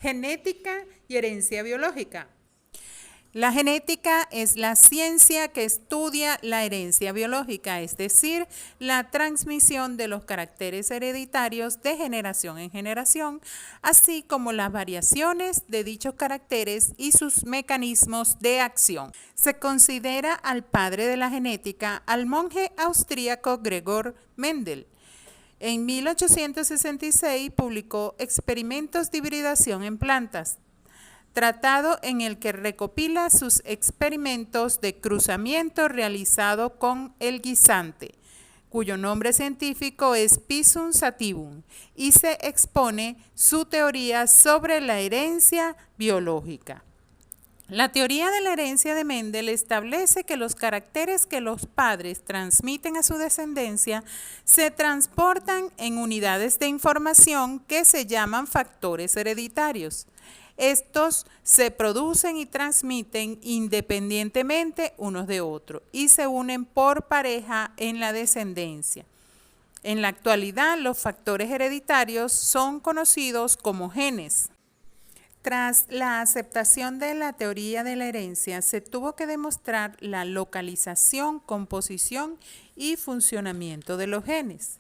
Genética y herencia biológica. La genética es la ciencia que estudia la herencia biológica, es decir, la transmisión de los caracteres hereditarios de generación en generación, así como las variaciones de dichos caracteres y sus mecanismos de acción. Se considera al padre de la genética al monje austríaco Gregor Mendel. En 1866 publicó Experimentos de hibridación en plantas, tratado en el que recopila sus experimentos de cruzamiento realizado con el guisante, cuyo nombre científico es Pisum sativum, y se expone su teoría sobre la herencia biológica. La teoría de la herencia de Mendel establece que los caracteres que los padres transmiten a su descendencia se transportan en unidades de información que se llaman factores hereditarios. Estos se producen y transmiten independientemente unos de otros y se unen por pareja en la descendencia. En la actualidad, los factores hereditarios son conocidos como genes. Tras la aceptación de la teoría de la herencia, se tuvo que demostrar la localización, composición y funcionamiento de los genes.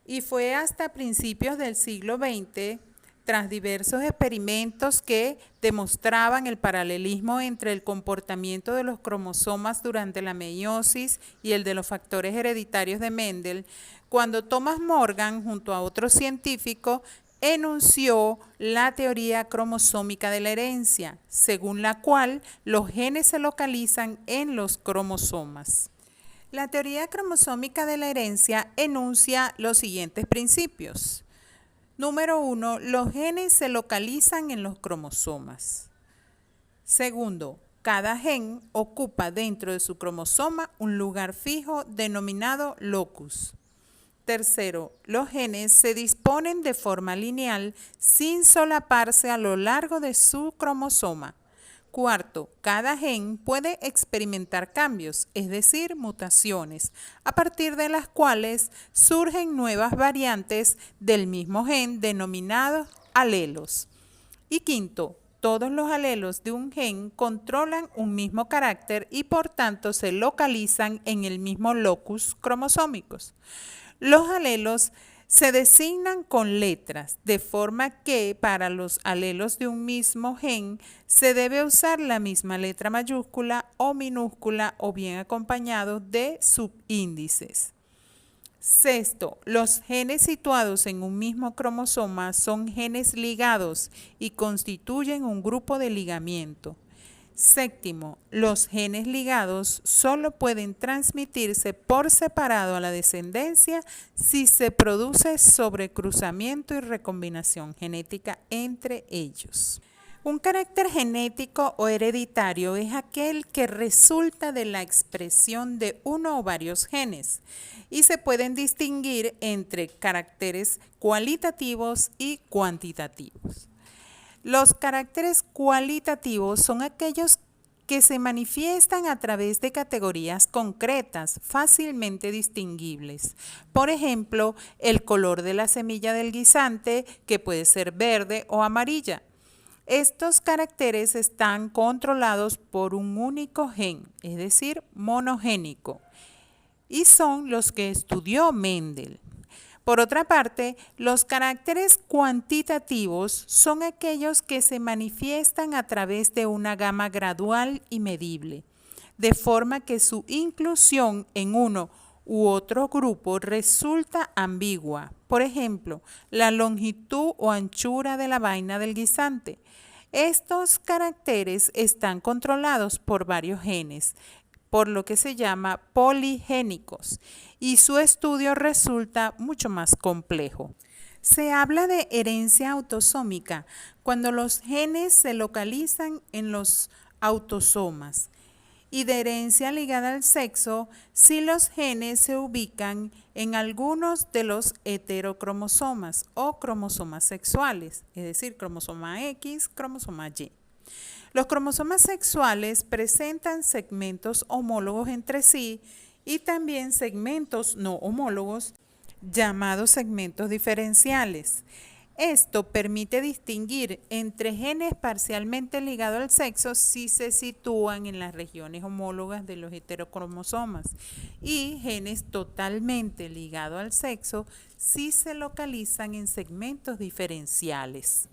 Y fue hasta principios del siglo XX, tras diversos experimentos que demostraban el paralelismo entre el comportamiento de los cromosomas durante la meiosis y el de los factores hereditarios de Mendel, cuando Thomas Morgan, junto a otros científicos, enunció la teoría cromosómica de la herencia, según la cual los genes se localizan en los cromosomas. La teoría cromosómica de la herencia enuncia los siguientes principios. Número 1, los genes se localizan en los cromosomas. Segundo, cada gen ocupa dentro de su cromosoma un lugar fijo denominado locus. Tercero, los genes se disponen de forma lineal sin solaparse a lo largo de su cromosoma. Cuarto, cada gen puede experimentar cambios, es decir, mutaciones, a partir de las cuales surgen nuevas variantes del mismo gen denominados alelos. Y quinto, todos los alelos de un gen controlan un mismo carácter y por tanto se localizan en el mismo locus cromosómicos. Los alelos se designan con letras, de forma que para los alelos de un mismo gen se debe usar la misma letra mayúscula o minúscula o bien acompañado de subíndices. Sexto, los genes situados en un mismo cromosoma son genes ligados y constituyen un grupo de ligamiento. Séptimo, los genes ligados solo pueden transmitirse por separado a la descendencia si se produce sobrecruzamiento y recombinación genética entre ellos. Un carácter genético o hereditario es aquel que resulta de la expresión de uno o varios genes y se pueden distinguir entre caracteres cualitativos y cuantitativos. Los caracteres cualitativos son aquellos que se manifiestan a través de categorías concretas, fácilmente distinguibles. Por ejemplo, el color de la semilla del guisante, que puede ser verde o amarilla. Estos caracteres están controlados por un único gen, es decir, monogénico, y son los que estudió Mendel. Por otra parte, los caracteres cuantitativos son aquellos que se manifiestan a través de una gama gradual y medible, de forma que su inclusión en uno u otro grupo resulta ambigua. Por ejemplo, la longitud o anchura de la vaina del guisante. Estos caracteres están controlados por varios genes, por lo que se llama poligénicos, y su estudio resulta mucho más complejo. Se habla de herencia autosómica cuando los genes se localizan en los autosomas y de herencia ligada al sexo si los genes se ubican en algunos de los heterocromosomas o cromosomas sexuales, es decir, cromosoma X, cromosoma Y. Los cromosomas sexuales presentan segmentos homólogos entre sí y también segmentos no homólogos llamados segmentos diferenciales. Esto permite distinguir entre genes parcialmente ligados al sexo si se sitúan en las regiones homólogas de los heterocromosomas y genes totalmente ligados al sexo si se localizan en segmentos diferenciales.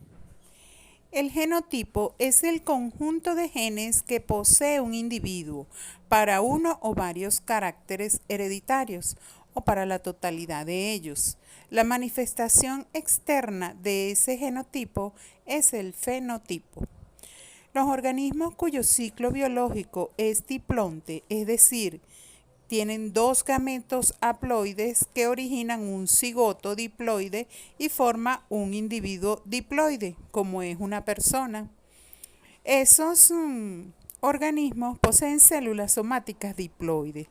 El genotipo es el conjunto de genes que posee un individuo para uno o varios caracteres hereditarios o para la totalidad de ellos. La manifestación externa de ese genotipo es el fenotipo. Los organismos cuyo ciclo biológico es diplonte, es decir, tienen dos gametos haploides que originan un cigoto diploide y forma un individuo diploide, como es una persona. Esos organismos poseen células somáticas diploides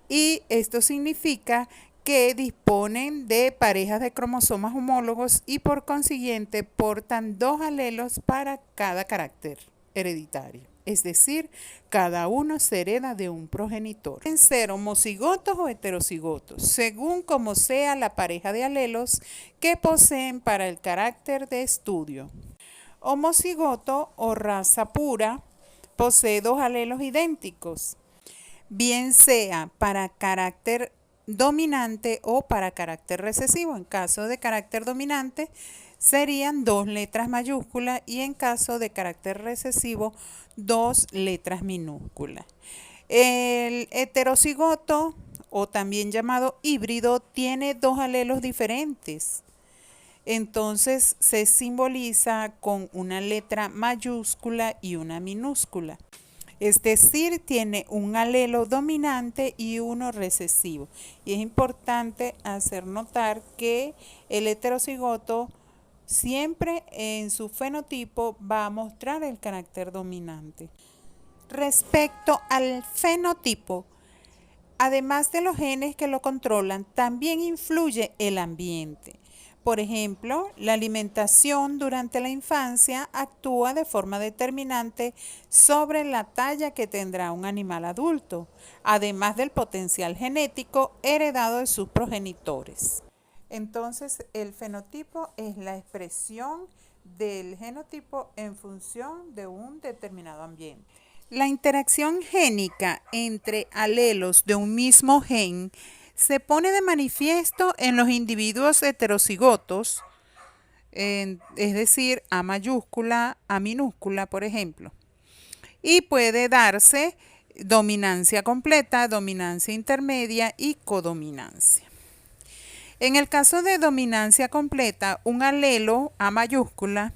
y esto significa que disponen de parejas de cromosomas homólogos y por consiguiente portan dos alelos para cada carácter hereditario. Es decir, cada uno se hereda de un progenitor. Pueden ser homocigotos o heterocigotos, según como sea la pareja de alelos que poseen para el carácter de estudio. Homocigoto o raza pura posee dos alelos idénticos, bien sea para carácter dominante o para carácter recesivo. En caso de carácter dominante serían dos letras mayúsculas y en caso de carácter recesivo dos letras minúsculas. El heterocigoto o también llamado híbrido tiene dos alelos diferentes. Entonces se simboliza con una letra mayúscula y una minúscula. Es decir, tiene un alelo dominante y uno recesivo. Y es importante hacer notar que el heterocigoto siempre en su fenotipo va a mostrar el carácter dominante. Respecto al fenotipo, además de los genes que lo controlan, también influye el ambiente. Por ejemplo, la alimentación durante la infancia actúa de forma determinante sobre la talla que tendrá un animal adulto, además del potencial genético heredado de sus progenitores. Entonces, el fenotipo es la expresión del genotipo en función de un determinado ambiente. La interacción génica entre alelos de un mismo gen se pone de manifiesto en los individuos heterocigotos, es decir, A mayúscula, A minúscula, por ejemplo. Y puede darse dominancia completa, dominancia intermedia y codominancia. En el caso de dominancia completa, un alelo A mayúscula,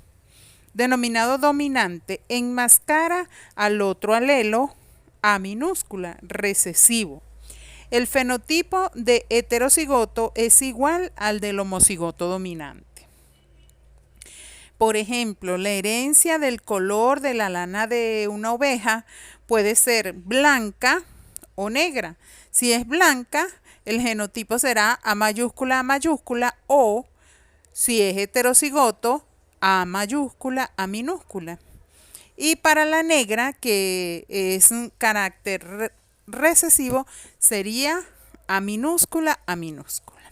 denominado dominante, enmascara al otro alelo A minúscula, recesivo. El fenotipo de heterocigoto es igual al del homocigoto dominante. Por ejemplo, la herencia del color de la lana de una oveja puede ser blanca o negra. Si es blanca, el genotipo será A mayúscula o si es heterocigoto, A mayúscula, A minúscula. Y para la negra, que es un carácter recesivo, sería A minúscula, A minúscula.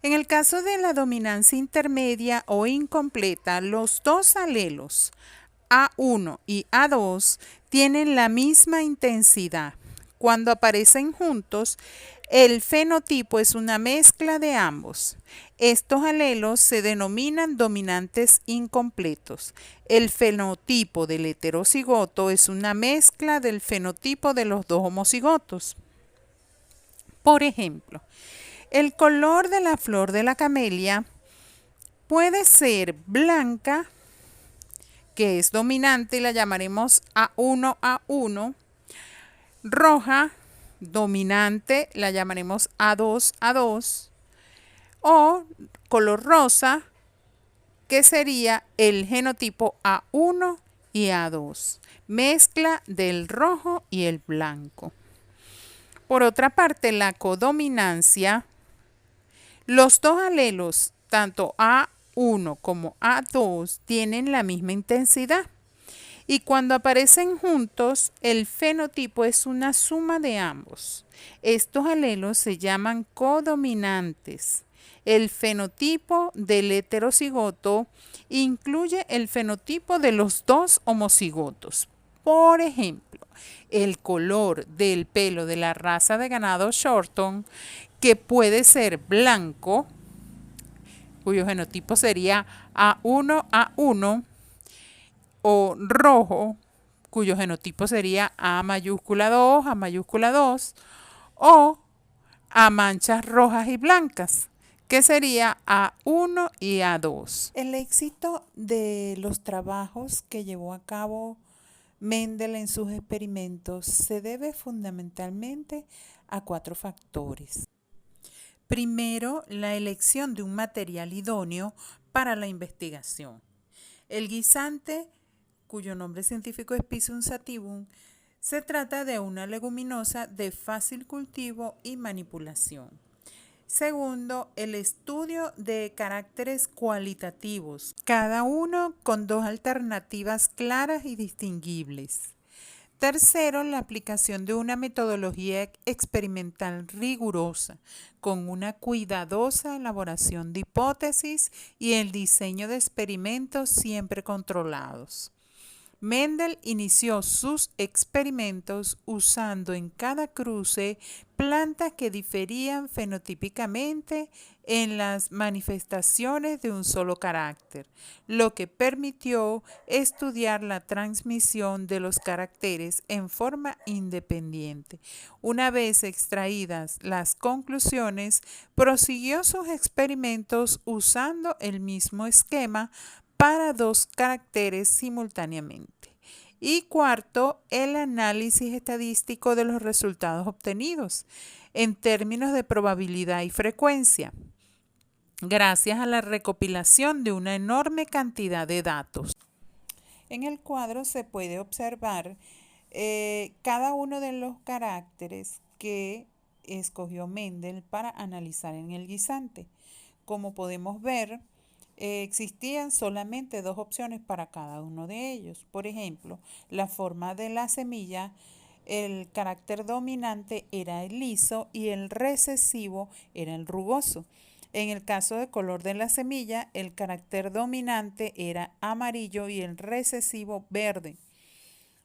En el caso de la dominancia intermedia o incompleta, los dos alelos A1 y A2 tienen la misma intensidad. Cuando aparecen juntos, el fenotipo es una mezcla de ambos. Estos alelos se denominan dominantes incompletos. El fenotipo del heterocigoto es una mezcla del fenotipo de los dos homocigotos. Por ejemplo, el color de la flor de la camelia puede ser blanca, que es dominante y la llamaremos A1, roja, dominante, la llamaremos A2, o color rosa, que sería el genotipo A1 y A2, mezcla del rojo y el blanco. Por otra parte, la codominancia, los dos alelos, tanto A1 como A2, tienen la misma intensidad. Y cuando aparecen juntos, el fenotipo es una suma de ambos. Estos alelos se llaman codominantes. El fenotipo del heterocigoto incluye el fenotipo de los dos homocigotos. Por ejemplo, el color del pelo de la raza de ganado Shorton, que puede ser blanco, cuyo genotipo sería A1A1, o rojo, cuyo genotipo sería A mayúscula 2, A mayúscula 2, o a manchas rojas y blancas, que sería A1 y A2. El éxito de los trabajos que llevó a cabo Mendel en sus experimentos se debe fundamentalmente a 4 factores. Primero, la elección de un material idóneo para la investigación. El guisante, cuyo nombre científico es Pisum sativum, se trata de una leguminosa de fácil cultivo y manipulación. Segundo, el estudio de caracteres cualitativos, cada uno con 2 alternativas claras y distinguibles. Tercero, la aplicación de una metodología experimental rigurosa, con una cuidadosa elaboración de hipótesis y el diseño de experimentos siempre controlados. Mendel inició sus experimentos usando en cada cruce plantas que diferían fenotípicamente en las manifestaciones de un solo carácter, lo que permitió estudiar la transmisión de los caracteres en forma independiente. Una vez extraídas las conclusiones, prosiguió sus experimentos usando el mismo esquema para 2 caracteres simultáneamente. Y cuarto, el análisis estadístico de los resultados obtenidos en términos de probabilidad y frecuencia, gracias a la recopilación de una enorme cantidad de datos. En el cuadro se puede observar cada uno de los caracteres que escogió Mendel para analizar en el guisante. Como podemos ver, existían solamente 2 opciones para cada uno de ellos. Por ejemplo, la forma de la semilla, el carácter dominante era el liso y el recesivo era el rugoso. En el caso de color de la semilla, el carácter dominante era amarillo y el recesivo verde.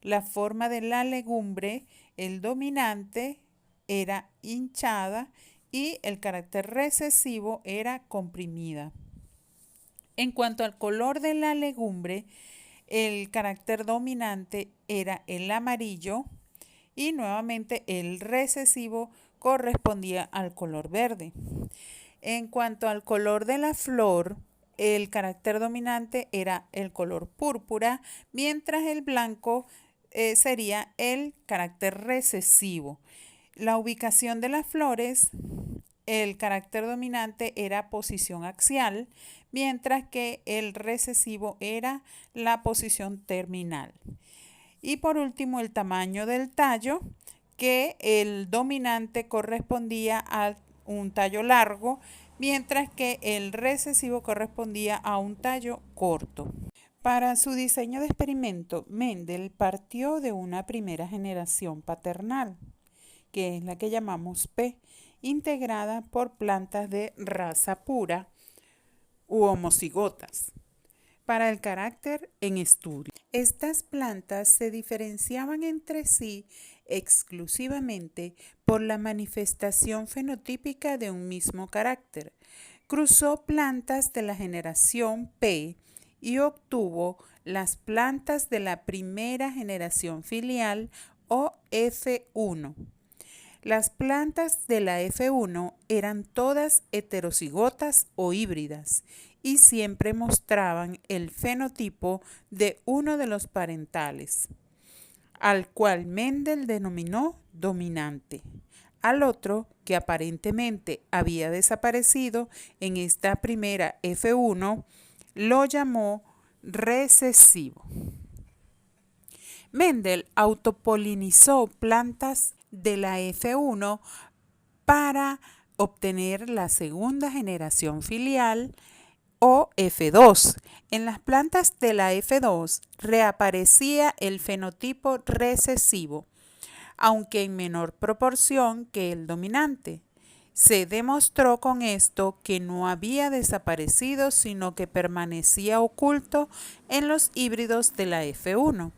La forma de la legumbre, el dominante era hinchada y el carácter recesivo era comprimida. En cuanto al color de la legumbre, el carácter dominante era el amarillo y nuevamente el recesivo correspondía al color verde. En cuanto al color de la flor, el carácter dominante era el color púrpura, mientras el blanco sería el carácter recesivo. La ubicación de las flores, el carácter dominante era posición axial, mientras que el recesivo era la posición terminal. Y por último, el tamaño del tallo, que el dominante correspondía a un tallo largo, mientras que el recesivo correspondía a un tallo corto. Para su diseño de experimento, Mendel partió de una primera generación paternal, que es la que llamamos P, integrada por plantas de raza pura u homocigotas, para el carácter en estudio. Estas plantas se diferenciaban entre sí exclusivamente por la manifestación fenotípica de un mismo carácter. Cruzó plantas de la generación P y obtuvo las plantas de la primera generación filial o F1. Las plantas de la F1 eran todas heterocigotas o híbridas y siempre mostraban el fenotipo de uno de los parentales, al cual Mendel denominó dominante. Al otro, que aparentemente había desaparecido en esta primera F1, lo llamó recesivo. Mendel autopolinizó plantas de la F1 para obtener la segunda generación filial o F2. En las plantas de la F2 reaparecía el fenotipo recesivo, aunque en menor proporción que el dominante, Se demostró con esto que no había desaparecido, sino que permanecía oculto en los híbridos de la F1.